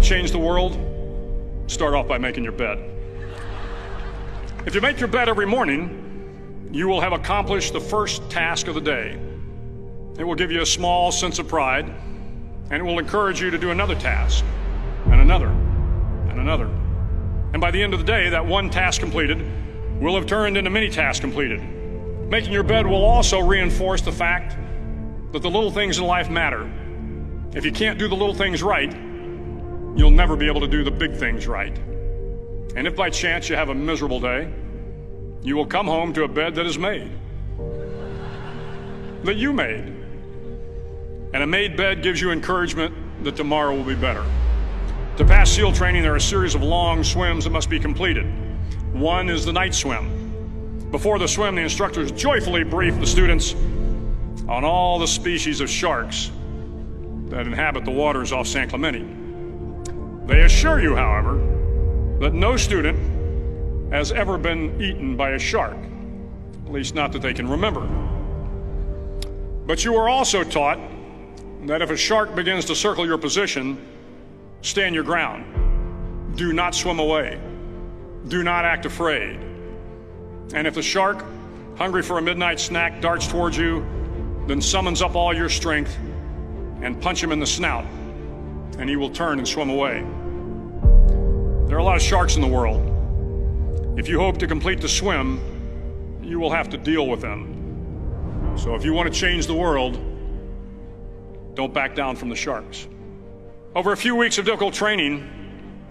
to change the world? Start off by making your bed. If you make your bed every morning, you will have accomplished the first task of the day. It will give you a small sense of pride, and it will encourage you to do another task, and another, and another. And by the end of the day, that one task completed will have turned into many tasks completed. Making your bed will also reinforce the fact that the little things in life matter. If you can't do the little things right, you'll never be able to do the big things right. And if by chance you have a miserable day, you will come home to a bed that is made, that you made. And a made bed gives you encouragement that tomorrow will be better. To pass SEAL training, there are a series of long swims that must be completed. One is the night swim. Before the swim, the instructors joyfully brief the students on all the species of sharks that inhabit the waters off San Clemente. They assure you, however, that no student has ever been eaten by a shark, at least not that they can remember. But you are also taught that if a shark begins to circle your position, stand your ground. Do not swim away. Do not act afraid. And if the shark, hungry for a midnight snack, darts towards you, then summons up all your strength and punch him in the snout, and he will turn and swim away. There are a lot of sharks in the world. If you hope to complete the swim, you will have to deal with them. So if you want to change the world, don't back down from the sharks. Over a few weeks of difficult training,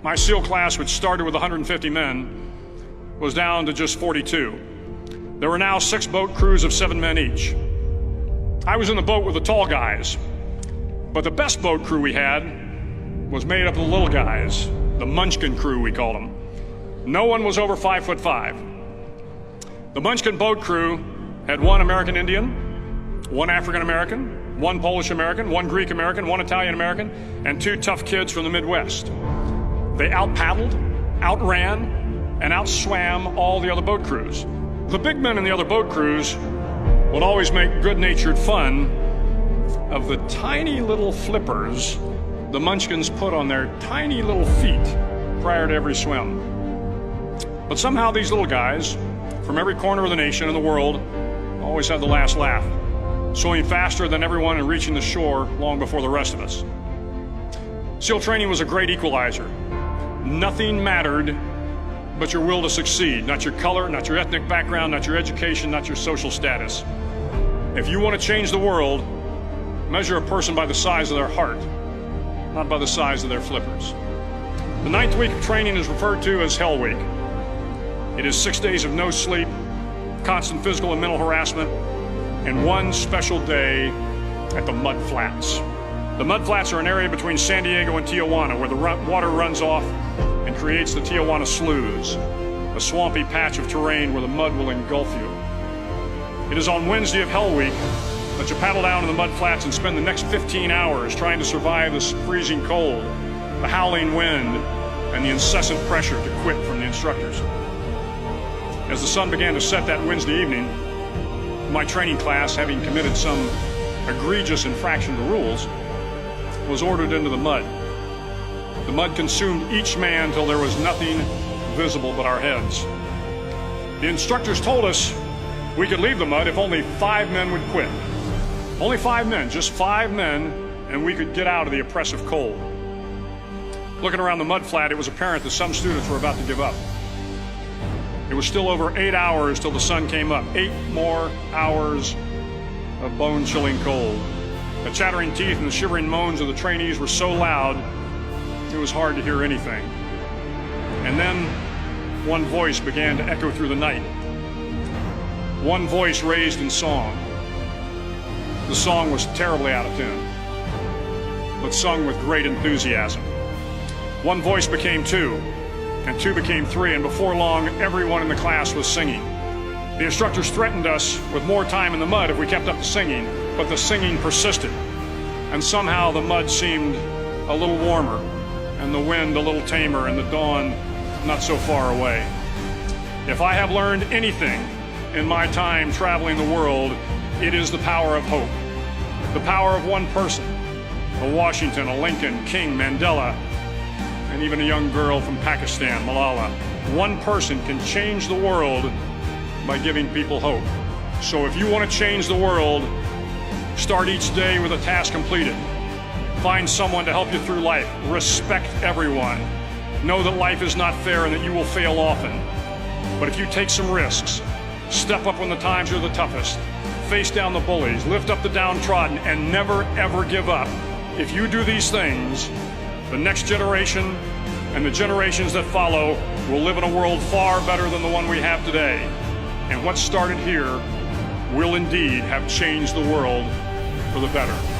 my SEAL class, which started with 150 men, was down to just 42. There were now 6 boat crews of 7 men each. I was in the boat with the tall guys, but the best boat crew we had was made up of the little guys, the Munchkin crew, we called them. No one was over 5'5". The Munchkin boat crew had 1 American Indian, 1 African American, 1 Polish American, 1 Greek American, 1 Italian American, and 2 tough kids from the Midwest. They out-paddled, outran, and outswam all the other boat crews. The big men in the other boat crews would always make good-natured fun of the tiny little flippers the Munchkins put on their tiny little feet prior to every swim. But somehow these little guys from every corner of the nation and the world always had the last laugh, swimming faster than everyone and reaching the shore long before the rest of us. SEAL training was a great equalizer. Nothing mattered but your will to succeed, not your color, not your ethnic background, not your education, not your social status. If you want to change the world, measure a person by the size of their heart, not by the size of their flippers. The 9th week of training is referred to as Hell Week. It is 6 days of no sleep, constant physical and mental harassment, and 1 special day at the Mud Flats. The Mud Flats are an area between San Diego and Tijuana where the water runs off and creates the Tijuana Sloughs, a swampy patch of terrain where the mud will engulf you. It is on Wednesday of Hell Week that you paddle down to the Mud Flats and spend the next 15 hours trying to survive the freezing cold, the howling wind, and the incessant pressure to quit from the instructors. As the sun began to set that Wednesday evening, my training class, having committed some egregious infraction to rules, was ordered into the mud. The mud consumed each man till there was nothing visible but our heads. The instructors told us we could leave the mud if only 5 men would quit. Only 5 men, just 5 men, and we could get out of the oppressive cold. Looking around the mud flat, it was apparent that some students were about to give up. It was still over 8 hours till the sun came up. 8 more hours of bone-chilling cold. The chattering teeth and the shivering moans of the trainees were so loud, it was hard to hear anything. And then one voice began to echo through the night. One voice raised in song. The song was terribly out of tune, but sung with great enthusiasm. One voice became 2, and 2 became 3, and before long, everyone in the class was singing. The instructors threatened us with more time in the mud if we kept up the singing, but the singing persisted, and somehow the mud seemed a little warmer, and the wind a little tamer, and the dawn not so far away. If I have learned anything in my time traveling the world, it is the power of hope. The power of one person, a Washington, a Lincoln, King, Mandela, and even a young girl from Pakistan, Malala. One person can change the world by giving people hope. So if you want to change the world, start each day with a task completed. Find someone to help you through life. Respect everyone. Know that life is not fair and that you will fail often. But if you take some risks, step up when the times are the toughest, face down the bullies, lift up the downtrodden, and never ever give up. If you do these things, the next generation and the generations that follow will live in a world far better than the one we have today. And what started here will indeed have changed the world for the better.